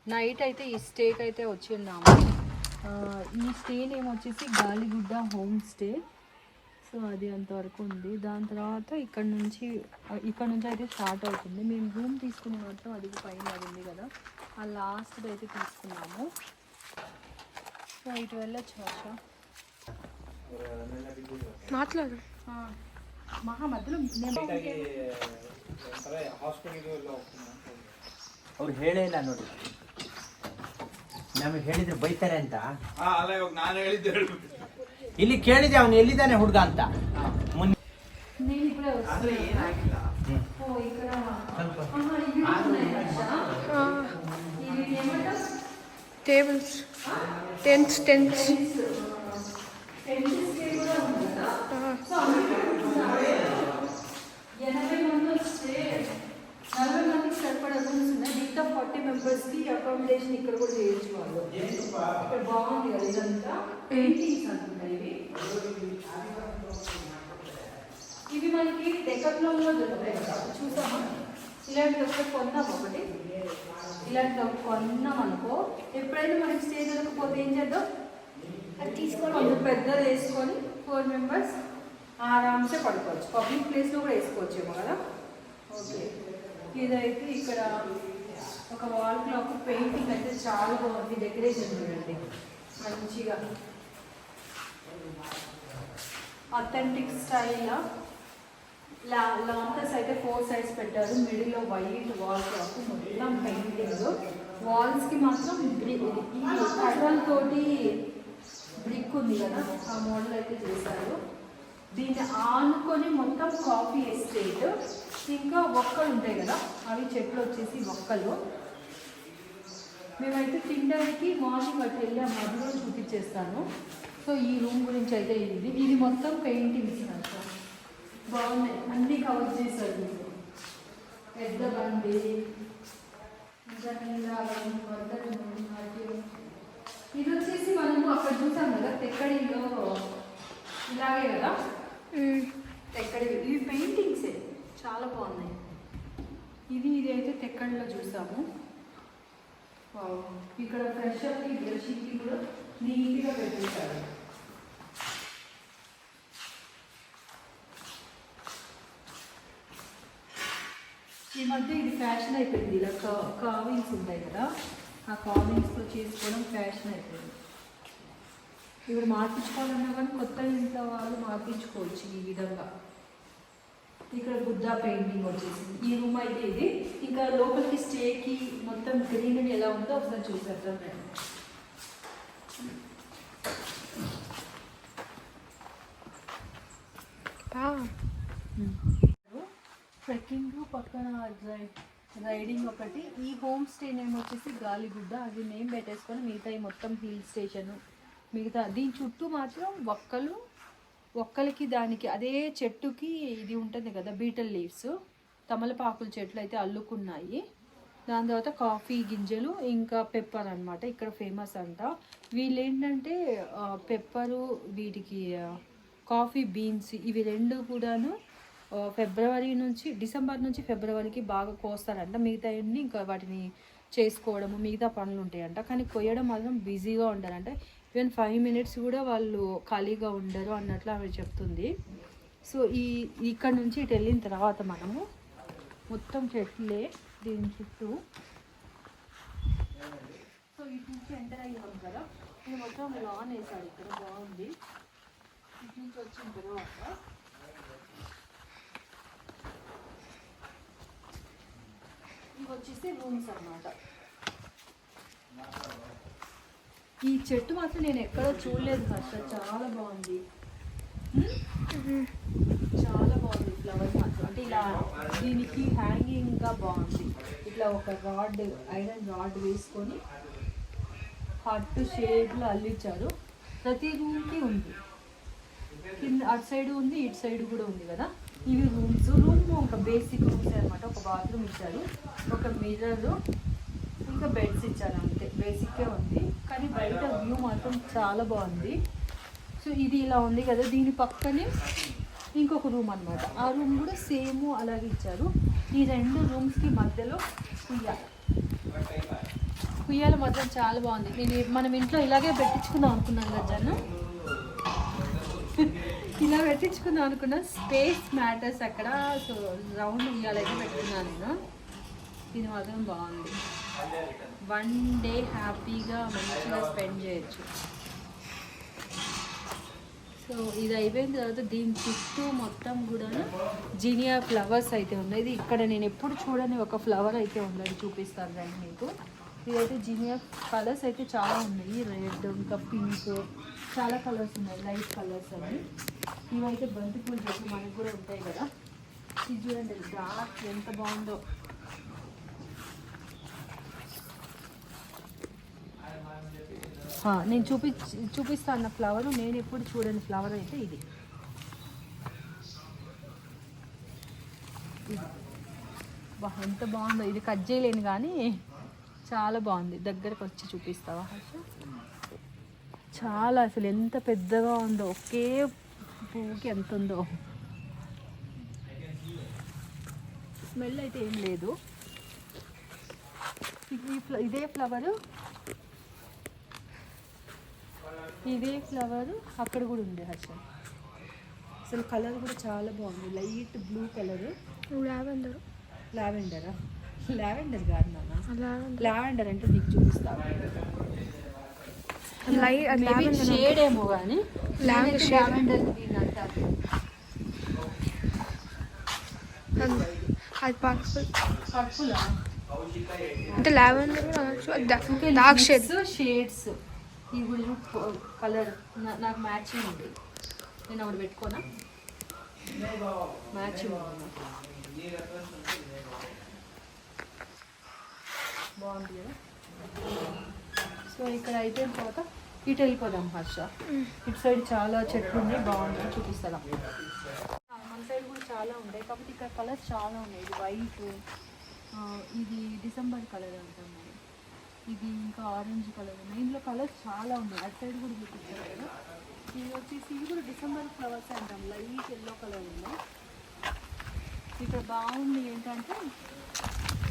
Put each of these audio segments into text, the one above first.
Night అయితే ఈ స్టేకి అయితే వచ్చిన్నాము. ఈ స్టే నేమ్ వచ్చేసి గాలిగుడ్డ హోమ్ స్టే. సో అది అంతవరకు ఉంది. దాని తర్వాత ఇక్కడ నుంచి అయితే స్టార్ట్ అవుతుంది. మేము రూమ్ తీసుకుని మాత్రం అది పైన ఉంది కదా, ఆ లాస్ట్ అయితే తీసుకున్నాము. సో ఇటు వెళ్ళొచ్చు వర్ష మాట్లాడు. ಮಹಾ ಮೊದಲು ಅವ್ರು ಹೇಳೇ ಇಲ್ಲ ನೋಡಿ, ನಮಗೆ ಹೇಳಿದ್ರೆ ಬೈತಾರೆ ಅಂತ. ನಾನು ಹೇಳಿದ್ದೆ, ಇಲ್ಲಿ ಕೇಳಿದೆ ಅವನು ಎಲ್ಲಿದ್ದಾನೆ ಹುಡುಗ ಅಂತ. Tables, tents. సరిపడా రూమ్స్ ఉన్నాయి. మిగతా 40 మెంబర్స్కి అకామిడేషన్ ఇక్కడ కూడా చేయొచ్చు వాళ్ళు. ఇక్కడ బాగుంది కదా, ఇదంతా పెయింటింగ్స్ అనుకుంటాయి ఇవి మనకి డెకత్లాన్లో దొరుకుతాయి కదా, చూసామా? ఇలాంటివి ఒకటి కొన్నాం, ఇలాంటివి ఒకటి కొన్నాం అనుకో, ఎప్పుడైనా మనకి స్టే దొరకపోతే ఏం చేద్దాం, అది తీసుకొని కొంచెం పెద్దది వేసుకొని 4 మెంబర్స్ ఆరామ్సే పడుకోవచ్చు. పబ్లిక్ ప్లేస్లో కూడా వేసుకోవచ్చేమో కదా. ఓకే, ఇదైతే ఇక్కడ ఒక వాల్ క్లాక్ పెయింటింగ్ అయితే చాలా బాగుంది. డెకరేషన్ చూడండి మంచిగా అథెంటిక్ స్టైల్. లాంటర్స్ అయితే 4 సైడ్స్ పెట్టారు. మిడిల్లో వైట్ వాల్ క్లాక్, మొత్తం పెయింటింగ్. వాల్స్కి మాత్రం ఈ కర్రలతోటి బ్రిక్ ఉంది కదా, ఆ మోడల్ అయితే చేశారు. దీన్ని ఆనుకొని మొత్తం కాఫీ ఎస్టేట్, ఇంకా ఒక్కలు ఉంటాయి కదా, అవి చెట్లు వచ్చేసి ఒక్కలు. మేమైతే తినడానికి మార్నింగ్ అటు వెళ్ళాము, అది కూడా చూపించేస్తాను. సో ఈ రూమ్ గురించి అయితే ఇది మొత్తం పెయింటింగ్స్ అంట బాగున్నాయి, అన్నీ కవర్ చేశారు. పెద్ద బండి, ఇది వచ్చేసి మనము అక్కడ చూసాం కదా తెక్కడిలో, ఇలాగే కదా తెక్కడి. ఇవి పెయింటింగ్సే చాలా బాగున్నాయి. ఇది అయితే తెక్కడిలో చూసాము. ఇక్కడ ఫ్రెష్ అప్కి బ్రషింగ్కి కూడా నీట్గా పెట్టేశారు. ఈ మధ్య ఇది ఫ్యాషన్ అయిపోయింది. ఇలా కావింగ్స్ ఉంటాయి కదా, ఆ కావింగ్స్తో చేసుకోవడం ఫ్యాషన్ అయిపోయింది. ఇప్పుడు మార్పించుకోవాలన్నా కానీ కొత్త ఇంట్లో వాళ్ళు మార్పించుకోవచ్చు ఈ విధంగా. ఇక్కడ బుద్ధా పెయింటింగ్ వచ్చేసింది. ఈ రూమ్ అయితే ఇది. ఇంకా లోపలికి స్టేకి మొత్తం గ్రీనరీ ఎలా ఉందో ఒకసారి చూసేద్దాం. ట్రెక్కింగ్ పక్కన రైడింగ్ ఒకటి. ఈ హోమ్ స్టే నేమ్ వచ్చేసి గాలిగుడ్డ. అది నేమ్ పెట్టేసుకొని మిగతా మొత్తం హిల్ స్టేషను మిగతా దీని చుట్టూ మాత్రం ఒక్కలకి దానికి అదే చెట్టుకి ఇది ఉంటుంది కదా బీటల్ లీవ్స్, తమలపాకుల చెట్లు అయితే అల్లుకున్నాయి. దాని తర్వాత కాఫీ గింజలు ఇంకా పెప్పర్ అనమాట ఇక్కడ ఫేమస్ అంట. వీళ్ళు ఏంటంటే పెప్పరు, వీటికి కాఫీ బీన్స్, ఇవి రెండు కూడాను డిసెంబర్ నుంచి ఫిబ్రవరికి బాగా కోస్తారంట. మిగతా అన్నీ ఇంకా వాటిని చేసుకోవడము మిగతా పనులు ఉంటాయంట. కానీ కొయ్యడం మాత్రం బిజీగా ఉంటారంట. ఈవెన్ 5 మినిట్స్ కూడా వాళ్ళు ఖాళీగా ఉండరు అన్నట్లు ఆమె చెప్తుంది. సో ఇక్కడ నుంచి ఇటు వెళ్ళిన తర్వాత మనము మొత్తం చెట్లే దీని చుట్టూ. సో ఇటు నుంచి ఎంటర్ అయ్యాం కదా, ఇది మొత్తం లాన్ వేసాడు ఇక్కడ, బాగుంది. ఇటు నుంచి వచ్చిన తర్వాత ఇవి వచ్చేసి రూమ్స్ అన్నమాట. ఈ చెట్టు మాత్రం నేను ఎక్కడో చూడలేదు హర్ష, చాలా బాగుంది. చాలా బాగుంది ఫ్లవర్ మాత్రం. అంటే ఇలా దీనికి హ్యాంగింగ్గా బాగుంది. ఇట్లా ఒక ఐరన్ రాడ్ వేసుకొని హార్ట్ షేప్లో అల్లించారు. ప్రతి రూమ్కి ఉంది, కింద అటు సైడ్ ఉంది, ఇటు సైడ్ కూడా ఉంది కదా. ఇవి రూమ్ ఒక బేసిక్ రూమ్స్ అనమాట. ఒక బాత్రూమ్ ఇచ్చారు, ఒక మిర్రర్, ఇంకా బెడ్స్ ఇచ్చారు, అంతే. బేసిక్గా ఉంది కానీ బయట వ్యూ మాత్రం చాలా బాగుంది. సో ఇది ఇలా ఉంది కదా, దీని పక్కనే ఇంకొక రూమ్ అనమాట. ఆ రూమ్ కూడా సేమ్ అలాగే ఇచ్చారు. ఈ 2 రూమ్స్కి మధ్యలో ఉయ్యాల మాత్రం చాలా బాగుంది. మనం ఇంట్లో ఇలాగే పెట్టించుకుందాం అనుకున్నాం కదా జను, ఇలా పెట్టించుకుందాం అనుకున్నా. స్పేస్ మ్యాటర్స్ అక్కడ. సో రౌండ్ ఉయ్యాల అయితే పెట్టుకున్నాను నేను. ఇది మాత్రం బాగుంది. 1 డే హ్యాపీగా మంచిగా స్పెండ్ చేయొచ్చు. సో ఇది అయిపోయిన తర్వాత దీని చుట్టూ మొత్తం కూడా జీనియా ఫ్లవర్స్ అయితే ఉన్నాయి. ఇది ఇక్కడ నేను ఎప్పుడు చూడని ఒక ఫ్లవర్ అయితే ఉంది, అది చూపిస్తాను రండి మీకు. ఇదైతే జీనియా కలర్స్ అయితే చాలా ఉన్నాయి. రెడ్, ఇంకా పింక్, చాలా కలర్స్ ఉన్నాయి, లైట్ కలర్స్ అవి. ఇవైతే బంతి పూల చెట్లు మనకు కూడా ఉంటాయి కదా. ఇది చూడండి డార్క్ ఎంత బాగుందో. నేను చూపిస్తాను అన్న ఫ్లవర్, నేను ఎప్పుడు చూడని ఫ్లవర్ అయితే ఇది. ఎంత బాగుందో. ఇది కట్ చేయలేను కానీ చాలా బాగుంది. దగ్గరకు వచ్చి చూపిస్తావా? చాలా అసలు ఎంత పెద్దగా ఉందో, ఒకే పువ్వుకి ఎంత ఉందో. స్మెల్ అయితే ఏం లేదు. ఇదే ఫ్లవరు అక్కడ కూడా ఉంది హర్ష. అసలు కలర్ కూడా చాలా బాగుంది, లైట్ బ్లూ కలర్. లావెండరా? లావెండర్ కాదు నాన్న, లావెండర్ అంటే నీకు చూపిస్తాను. షేడ్ ఏమో కానీ లావెండర్ దీన్ని అంటారు. అది పర్పుల్. పర్పులా? అంటే లావెండర్ డార్క్ షేడ్స్. ఈ కూడా కలర్ నాకు మ్యాచింగ్ ఉంది. నేను ఒకటి పెట్టుకోనా? మ్యాచింగ్ బాగుంది కదా. సో ఇక్కడ అయిపోయిన తర్వాత ఇటు వెళ్ళిపోదాం హర్ష. ఇటు సైడ్ చాలా చెట్లు ఉన్నాయి, బాగుంది, చూపిస్తాను. మన సైడ్ కూడా చాలా ఉంటాయి, కాబట్టి ఇక్కడ కలర్స్ చాలా ఉన్నాయి. ఇది వైట్, ఇది డిసెంబర్ కలర్ అంటాం మనం. ఇది ఇంకా ఆరెంజ్ కలర్ ఉన్నాయి. ఇందులో కలర్స్ చాలా ఉన్నాయి. అటు సైడ్ కూడా చూపిస్తారు కదా. ఇది వచ్చేసి ఇవి కూడా డిసెంబర్ ఫ్లవర్స్ అంటాం, లైట్ ఎల్లో కలర్ ఉన్నాయి. ఇక్కడ బాగుంది ఏంటంటే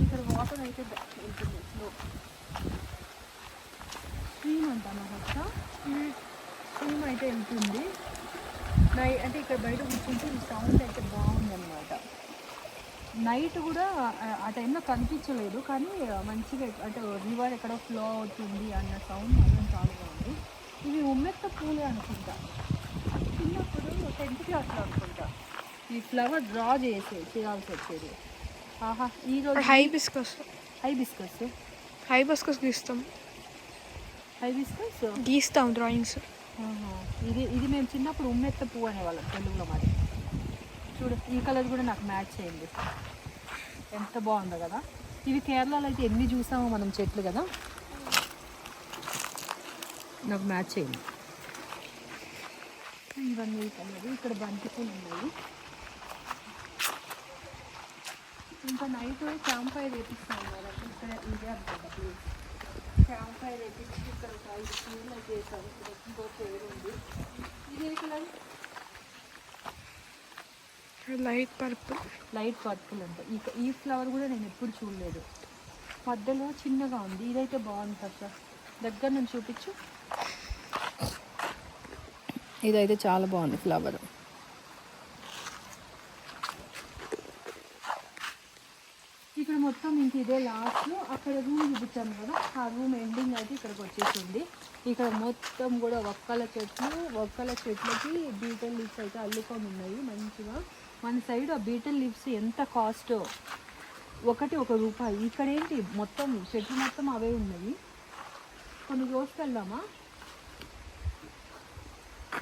ఇక్కడ వాటర్ అయితే వెళ్తుంది స్లో. స్ట్రీమ్ అంటాను కదా, స్ట్రీమ్ అయితే వెళ్తుంది. అంటే ఇక్కడ బయట కూర్చుంటే ఈ సౌండ్ అయితే బాగుందన్నమాట. నైట్ కూడా ఆ టైంలో కనిపించలేదు, కానీ మంచిగా అంటే రివర్ ఎక్కడ ఫ్లో అవుతుంది అన్న సౌండ్ మాత్రం చాలా బాగుంది. ఇవి ఉమ్మెత్త పూలే అనుకుంటా. చిన్నప్పుడు 10th క్లాస్లో అనుకుంటా ఈ ఫ్లవర్ డ్రా చేయాల్సి వచ్చేది. ఆహా, ఈరోజు హైబిస్కస్ గీస్తాం డ్రాయింగ్స్. ఇది మేము చిన్నప్పుడు ఉమ్మెత్త పువ్వు అనేవాళ్ళం తెలుగులో. మరి చూడు, ఈ కలర్ కూడా నాకు మ్యాచ్ అయింది. ఎంత బాగుందో కదా. ఇవి కేరళలో అయితే ఎన్ని చూసామో మనం చెట్లు కదా, నాకు మ్యాచ్ అయింది. ఇవన్నీ కలర్. ఇక్కడ బంతి పూలు ఉన్నాయి. ఇంకా నైట్ క్యాంప్ ఫైర్ వేపిస్తాం కదా ఇక్కడ. ఇదే అనుకుంటా ప్లేస్. క్యాంప్ ఫైర్ వేపించి ఇక్కడ 5 పూలు చేశారు. ఇక్కడ ఇంకో పేరు ఉంది. ఇదే కలర్ లైట్ పర్పుల్ అంటే. ఈ ఫ్లవర్ కూడా నేను ఎప్పుడు చూడలేదు. మధ్యలో చిన్నగా ఉంది. ఇదైతే బాగుంది కదా, దగ్గర నుంచి చూపించు. ఇదైతే చాలా బాగుంది ఫ్లవర్. ఇక్కడ మొత్తం ఇంక ఇదే లాస్ట్. అక్కడ రూమ్ చూపించాను కదా, ఆ రూమ్ ఎండింగ్ అయితే ఇక్కడికి వచ్చేసింది. ఇక్కడ మొత్తం కూడా ఒక్కల చెట్లకి బీటల్ లీవ్స్ అయితే అల్లుకొని ఉన్నాయి మంచిగా. మన సైడ్ ఆ బీటల్ లీవ్స్ ఎంత కాస్ట్, ఒకటి ₹1. ఇక్కడ ఏంటి మొత్తం చెట్లు మొత్తం అవే ఉన్నాయి. కొన్ని రోజుకెళ్దామా?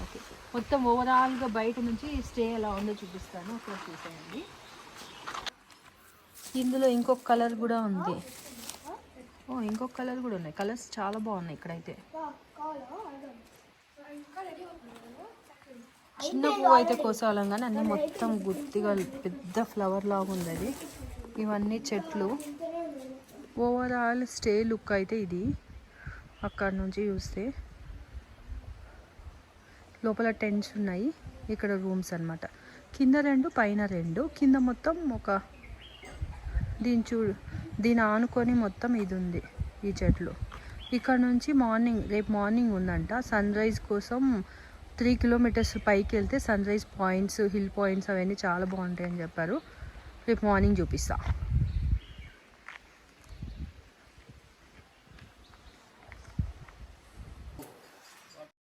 ఓకే, మొత్తం ఓవరాల్గా బయట నుంచి స్టే ఎలా ఉందో చూపిస్తాను, ఒకసారి చూసేయండి. ఇందులో ఇంకొక కలర్ కూడా ఉంది. ఇంకొక కలర్ కూడా ఉన్నాయి. కలర్స్ చాలా బాగున్నాయి ఇక్కడైతే. చిన్న పువ్వు అయితే కోసాలం కానీ అన్నీ మొత్తం గుత్తిగా పెద్ద ఫ్లవర్ లాగా ఉంది అది. ఇవన్నీ చెట్లు. ఓవరాల్ స్టే లుక్ అయితే ఇది. అక్కడ నుంచి చూస్తే లోపల టెంట్స్ ఉన్నాయి, ఇక్కడ రూమ్స్ అన్నమాట. కింద 2 పైన 2. కింద మొత్తం దీని ఆనుకొని మొత్తం ఇది ఉంది. ఈ చెట్లు. ఇక్కడ నుంచి రేపు మార్నింగ్ ఉందంట సన్ రైజ్ కోసం. 3 కిలోమీటర్స్ పైకి వెళ్తే sunrise points, hill points అవన్నీ చాలా బాగుంటాయని చెప్పారు. రేపు మార్నింగ్ చూపిస్తా.